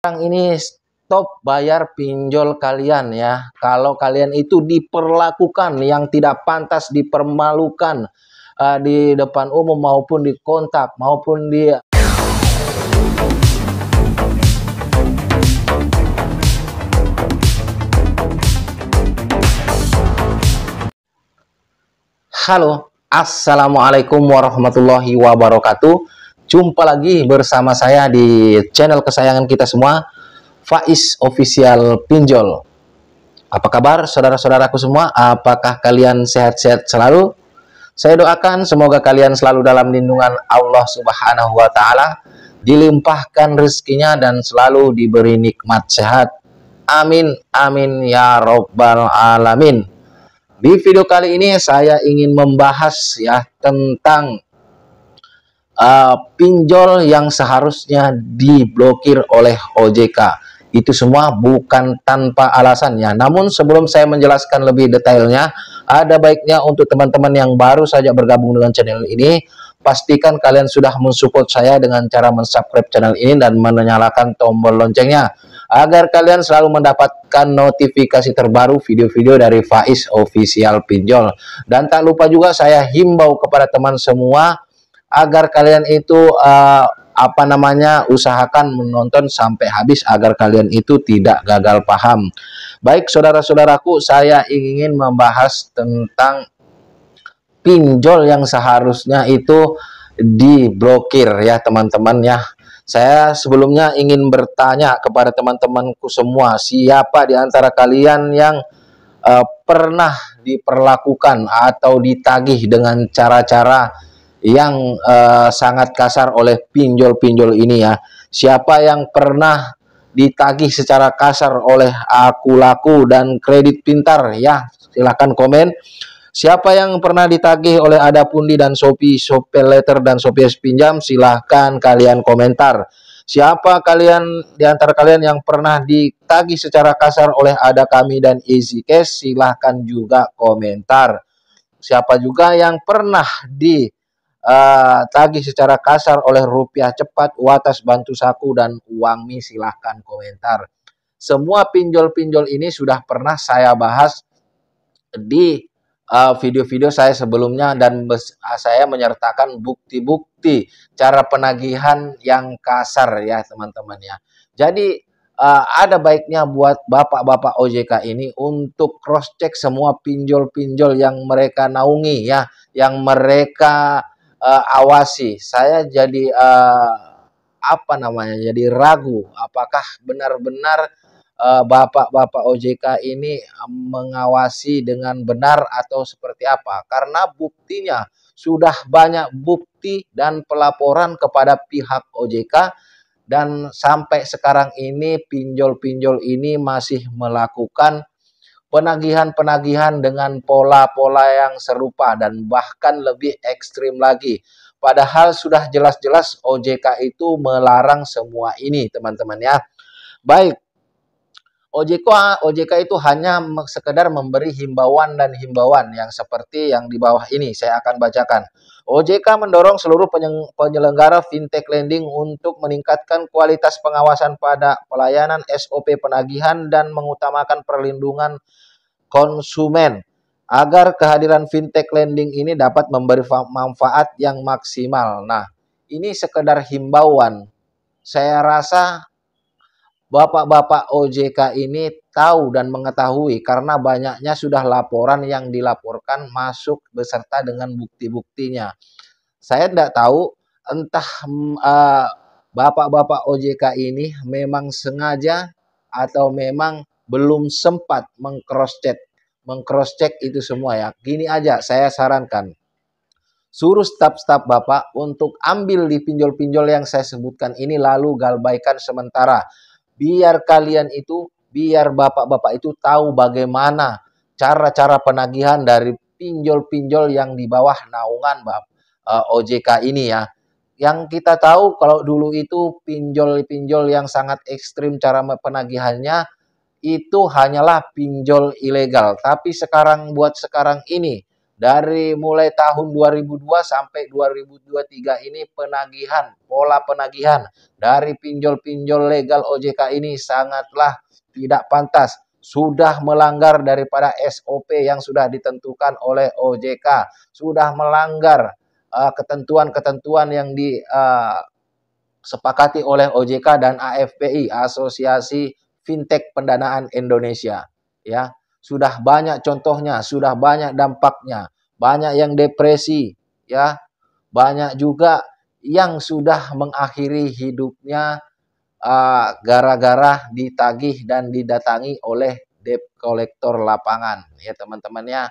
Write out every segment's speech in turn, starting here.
Sekarang ini stop bayar pinjol kalian ya. Kalau kalian itu diperlakukan yang tidak pantas, dipermalukan di depan umum maupun di kontak maupun di Halo, Assalamualaikum warahmatullahi wabarakatuh. Jumpa lagi bersama saya di channel kesayangan kita semua, Faiz Official Pinjol. Apa kabar saudara-saudaraku semua? Apakah kalian sehat-sehat selalu? Saya doakan semoga kalian selalu dalam lindungan Allah Subhanahu wa Ta'ala, dilimpahkan rezekinya dan selalu diberi nikmat sehat. Amin, amin ya Rabbal Alamin. Di video kali ini saya ingin membahas ya tentang pinjol yang seharusnya diblokir oleh OJK. Itu semua bukan tanpa alasan ya. Namun sebelum saya menjelaskan lebih detailnya, ada baiknya untuk teman-teman yang baru saja bergabung dengan channel ini, pastikan kalian sudah mensupport saya dengan cara mensubscribe channel ini dan menyalakan tombol loncengnya, agar kalian selalu mendapatkan notifikasi terbaru video-video dari Faiz Official Pinjol. Dan tak lupa juga saya himbau kepada teman semua agar kalian itu usahakan menonton sampai habis agar kalian itu tidak gagal paham. Baik saudara-saudaraku, saya ingin membahas tentang pinjol yang seharusnya itu diblokir ya teman-teman ya. Saya sebelumnya ingin bertanya kepada teman-temanku semua, siapa di antara kalian yang pernah diperlakukan atau ditagih dengan cara-cara yang sangat kasar oleh pinjol-pinjol ini ya? Siapa yang pernah ditagih secara kasar oleh Aku Laku dan Kredit Pintar ya? Silahkan komen. Siapa yang pernah ditagih oleh Adapundi dan Shopee, ShopeeLetter dan Shopee Pinjam? Silahkan kalian komentar. Siapa kalian di antara kalian yang pernah ditagih secara kasar oleh Ada Kami dan Easy Cash? Silahkan juga komentar. Siapa juga yang pernah ditagih secara kasar oleh Rupiah Cepat, Watas Bantu Saku dan Uangmi? Silahkan komentar. Semua pinjol-pinjol ini sudah pernah saya bahas di video-video saya sebelumnya, dan saya menyertakan bukti-bukti cara penagihan yang kasar ya teman-teman ya. Jadi ada baiknya buat bapak-bapak OJK ini untuk cross check semua pinjol-pinjol yang mereka naungi ya, yang mereka awasi. Saya jadi jadi ragu apakah benar-benar bapak-bapak OJK ini mengawasi dengan benar atau seperti apa, karena buktinya sudah banyak bukti dan pelaporan kepada pihak OJK, dan sampai sekarang ini pinjol-pinjol ini masih melakukan penagihan-penagihan dengan pola-pola yang serupa dan bahkan lebih ekstrim lagi, padahal sudah jelas-jelas OJK itu melarang semua ini teman-teman ya. Baik, OJK itu hanya sekedar memberi himbauan dan himbauan yang seperti yang di bawah ini saya akan bacakan. OJK mendorong seluruh penyelenggara fintech lending untuk meningkatkan kualitas pengawasan pada pelayanan SOP penagihan dan mengutamakan perlindungan konsumen agar kehadiran fintech lending ini dapat memberi manfaat yang maksimal. Nah, ini sekedar himbauan. Saya rasa bapak-bapak OJK ini tahu dan mengetahui karena banyaknya sudah laporan yang dilaporkan masuk beserta dengan bukti-buktinya. Saya tidak tahu entah bapak-bapak OJK ini memang sengaja atau memang belum sempat mengcross check itu semua ya. Gini aja saya sarankan, suruh staf-staf bapak untuk ambil di pinjol-pinjol yang saya sebutkan ini lalu galbaikan sementara. Biar bapak-bapak itu tahu bagaimana cara-cara penagihan dari pinjol-pinjol yang di bawah naungan OJK ini ya. Yang kita tahu kalau dulu itu pinjol-pinjol yang sangat ekstrim cara penagihannya itu hanyalah pinjol ilegal. Tapi sekarang ini Dari mulai tahun 2002 sampai 2023 ini pola penagihan dari pinjol-pinjol legal OJK ini sangatlah tidak pantas. Sudah melanggar daripada SOP yang sudah ditentukan oleh OJK. Sudah melanggar ketentuan-ketentuan yang disepakati oleh OJK dan AFPI, Asosiasi Fintech Pendanaan Indonesia. Ya, sudah banyak contohnya, sudah banyak dampaknya, banyak yang depresi, ya, banyak juga yang sudah mengakhiri hidupnya gara-gara ditagih dan didatangi oleh debt collector lapangan. Ya teman-temannya,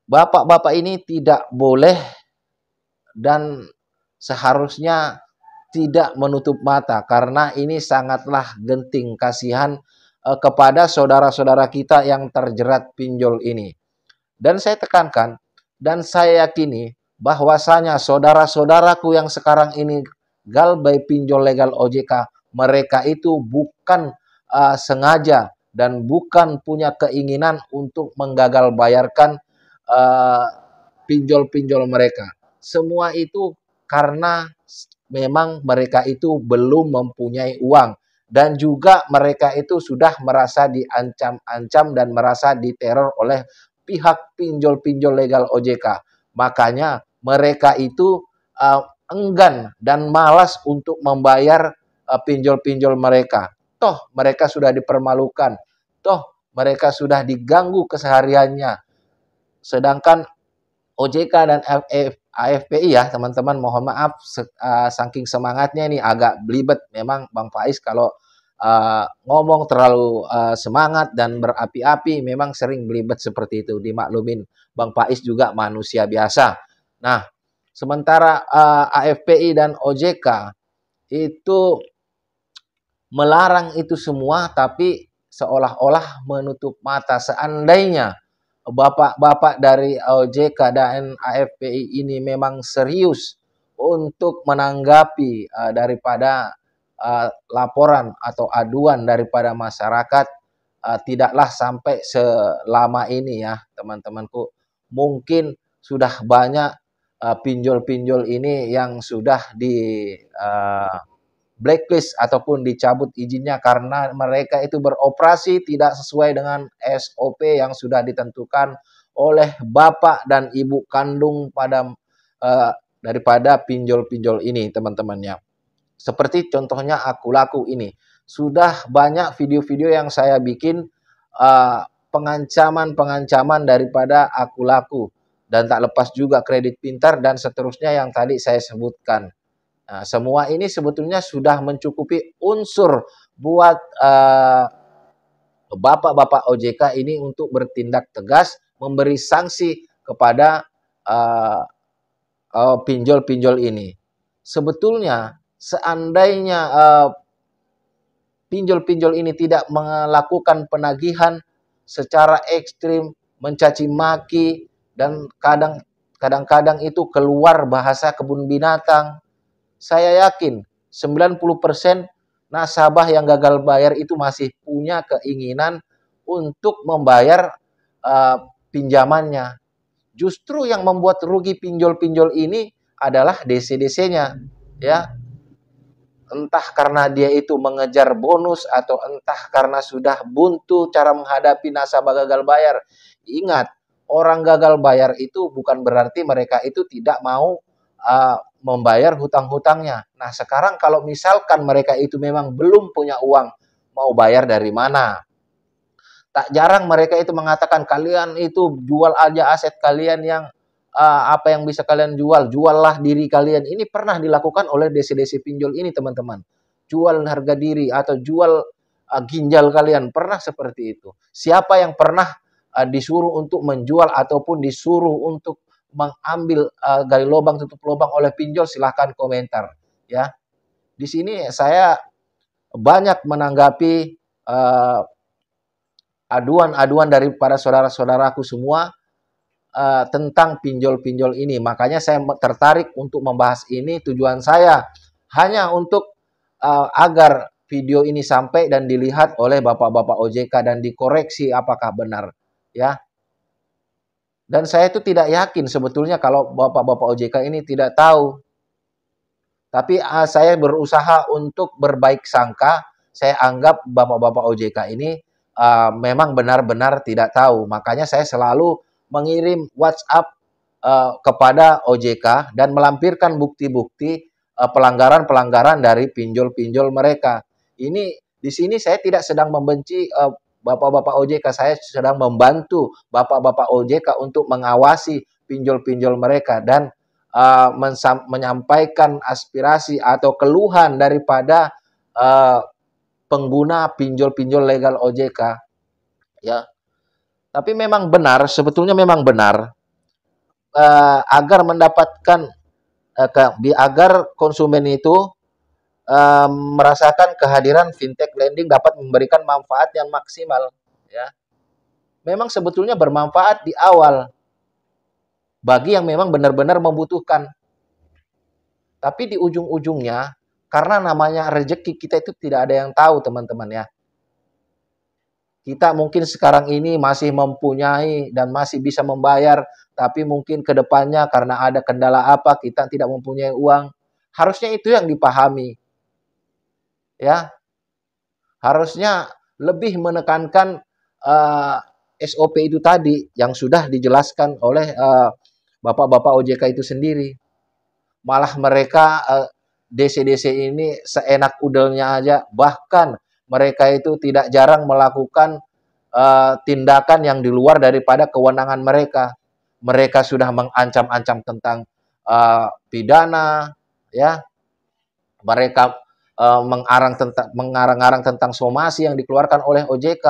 bapak-bapak ini tidak boleh dan seharusnya tidak menutup mata karena ini sangatlah genting. Kasihan kepada saudara-saudara kita yang terjerat pinjol ini. Dan saya tekankan dan saya yakini bahwasanya saudara-saudaraku yang sekarang ini galbay pinjol legal OJK, mereka itu bukan sengaja dan bukan punya keinginan untuk menggagal bayarkan pinjol-pinjol mereka. Semua itu karena memang mereka itu belum mempunyai uang dan juga mereka itu sudah merasa diancam-ancam dan merasa diteror oleh pihak pinjol-pinjol legal OJK. Makanya mereka itu enggan dan malas untuk membayar pinjol-pinjol mereka. Toh mereka sudah dipermalukan, toh mereka sudah diganggu kesehariannya. Sedangkan OJK dan AFPI ya teman-teman, mohon maaf saking semangatnya ini agak belibet memang Bang Faiz kalau ngomong terlalu semangat dan berapi-api memang sering belibet seperti itu, dimaklumin Bang Faiz juga manusia biasa. Nah, sementara AFPI dan OJK itu melarang itu semua tapi seolah-olah menutup mata. Seandainya bapak-bapak dari OJK dan AFPI ini memang serius untuk menanggapi daripada laporan atau aduan daripada masyarakat, tidaklah sampai selama ini ya teman-temanku. Mungkin sudah banyak pinjol-pinjol ini yang sudah di blacklist ataupun dicabut izinnya karena mereka itu beroperasi tidak sesuai dengan SOP yang sudah ditentukan oleh bapak dan ibu kandung daripada pinjol-pinjol ini teman-temannya. Seperti contohnya Aku Laku ini. Sudah banyak video-video yang saya bikin pengancaman-pengancaman daripada Aku Laku dan tak lepas juga Kredit Pintar dan seterusnya yang tadi saya sebutkan. Nah, semua ini sebetulnya sudah mencukupi unsur buat bapak-bapak OJK ini untuk bertindak tegas, memberi sanksi kepada pinjol-pinjol ini. Sebetulnya seandainya pinjol-pinjol ini tidak melakukan penagihan secara ekstrim, mencaci maki, dan kadang-kadang itu keluar bahasa kebun binatang, saya yakin 90% nasabah yang gagal bayar itu masih punya keinginan untuk membayar pinjamannya. Justru yang membuat rugi pinjol-pinjol ini adalah DC-DC-nya, ya. Entah karena dia itu mengejar bonus atau entah karena sudah buntu cara menghadapi nasabah gagal bayar. Ingat, orang gagal bayar itu bukan berarti mereka itu tidak mau membayar hutang-hutangnya. Nah, sekarang kalau misalkan mereka itu memang belum punya uang, mau bayar dari mana? Tak jarang mereka itu mengatakan, kalian itu jual aja aset kalian yang apa yang bisa kalian jual, juallah diri kalian. Ini pernah dilakukan oleh DC-DC pinjol ini, teman-teman. Jual harga diri atau jual ginjal kalian, pernah seperti itu. Siapa yang pernah disuruh untuk menjual ataupun disuruh untuk mengambil gali lubang tutup lubang oleh pinjol, silahkan komentar ya. Di sini saya banyak menanggapi aduan-aduan dari para saudara-saudaraku semua tentang pinjol-pinjol ini. Makanya saya tertarik untuk membahas ini. Tujuan saya hanya untuk agar video ini sampai dan dilihat oleh bapak-bapak OJK dan dikoreksi apakah benar ya. Dan saya itu tidak yakin sebetulnya kalau bapak-bapak OJK ini tidak tahu. Tapi saya berusaha untuk berbaik sangka. Saya anggap bapak-bapak OJK ini memang benar-benar tidak tahu. Makanya saya selalu mengirim WhatsApp kepada OJK dan melampirkan bukti-bukti pelanggaran-pelanggaran dari pinjol-pinjol mereka. Ini di sini saya tidak sedang membenci bapak-bapak OJK, saya sedang membantu bapak-bapak OJK untuk mengawasi pinjol-pinjol mereka dan menyampaikan aspirasi atau keluhan daripada pengguna pinjol-pinjol legal OJK. Ya, tapi memang benar, sebetulnya memang benar agar mendapatkan agar konsumen itu merasakan kehadiran fintech lending dapat memberikan manfaat yang maksimal, ya. Memang sebetulnya bermanfaat di awal bagi yang memang benar-benar membutuhkan. Tapi di ujung-ujungnya, karena namanya rezeki, kita itu tidak ada yang tahu, teman-teman, ya. Kita mungkin sekarang ini masih mempunyai dan masih bisa membayar, tapi mungkin ke depannya karena ada kendala apa, kita tidak mempunyai uang. Harusnya itu yang dipahami. Ya, harusnya lebih menekankan SOP itu tadi yang sudah dijelaskan oleh bapak-bapak OJK itu sendiri. Malah mereka DC-DC ini seenak udelnya aja, bahkan mereka itu tidak jarang melakukan tindakan yang di luar daripada kewenangan mereka. Mereka sudah mengancam-ancam tentang pidana, ya. Mereka mengarang-arang tentang somasi yang dikeluarkan oleh OJK,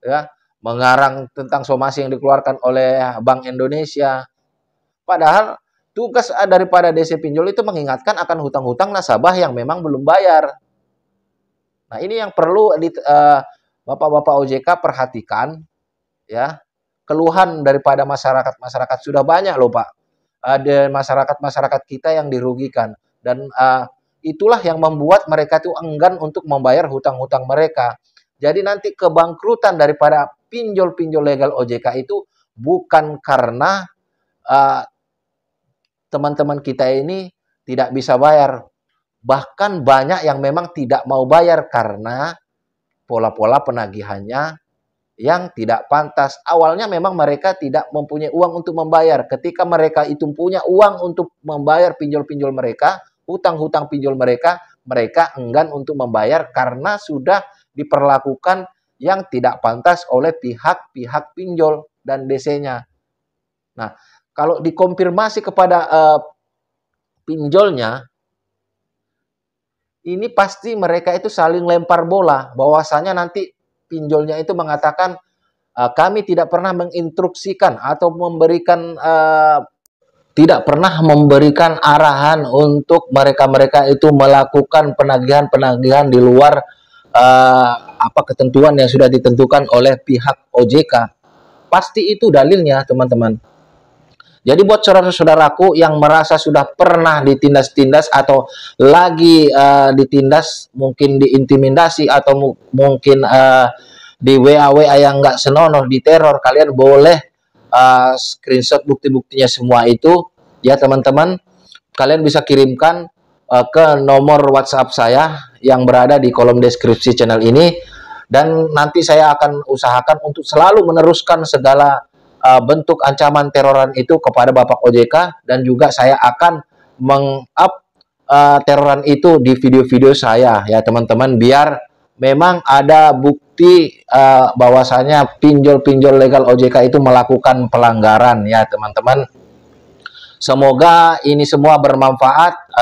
ya, mengarang tentang somasi yang dikeluarkan oleh Bank Indonesia. Padahal tugas daripada DC Pinjol itu mengingatkan akan hutang-hutang nasabah yang memang belum bayar. Nah, ini yang perlu bapak-bapak OJK perhatikan, ya. Keluhan daripada masyarakat sudah banyak loh, Pak. Ada masyarakat kita yang dirugikan dan itulah yang membuat mereka itu enggan untuk membayar hutang-hutang mereka. Jadi nanti kebangkrutan daripada pinjol-pinjol legal OJK itu bukan karena teman-teman kita ini tidak bisa bayar. Bahkan banyak yang memang tidak mau bayar karena pola-pola penagihannya yang tidak pantas. Awalnya memang mereka tidak mempunyai uang untuk membayar. Ketika mereka itu punya uang untuk membayar pinjol-pinjol mereka, hutang-hutang pinjol mereka, mereka enggan untuk membayar karena sudah diperlakukan yang tidak pantas oleh pihak-pihak pinjol dan DC-nya. Nah, kalau dikonfirmasi kepada pinjolnya, ini pasti mereka itu saling lempar bola, bahwasanya nanti pinjolnya itu mengatakan kami tidak pernah menginstruksikan atau memberikan tidak pernah memberikan arahan untuk mereka-mereka itu melakukan penagihan-penagihan di luar ketentuan yang sudah ditentukan oleh pihak OJK. Pasti itu dalilnya, teman-teman. Jadi buat saudara-saudaraku yang merasa sudah pernah ditindas-tindas atau lagi ditindas, mungkin diintimidasi atau mungkin di WA yang nggak senonoh, diteror, kalian boleh screenshot bukti-buktinya semua itu, ya teman-teman. Kalian bisa kirimkan ke nomor WhatsApp saya yang berada di kolom deskripsi channel ini, dan nanti saya akan usahakan untuk selalu meneruskan segala bentuk ancaman teroran itu kepada Bapak OJK, dan juga saya akan meng-up teroran itu di video-video saya, ya teman-teman, biar memang ada bukti bahwasanya pinjol-pinjol legal OJK itu melakukan pelanggaran, ya teman-teman. Semoga ini semua bermanfaat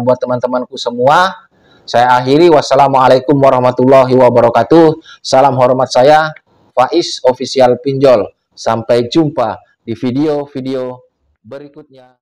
buat teman-temanku semua. Saya akhiri, wassalamualaikum warahmatullahi wabarakatuh. Salam hormat saya, Faiz Official Pinjol. Sampai jumpa di video-video berikutnya.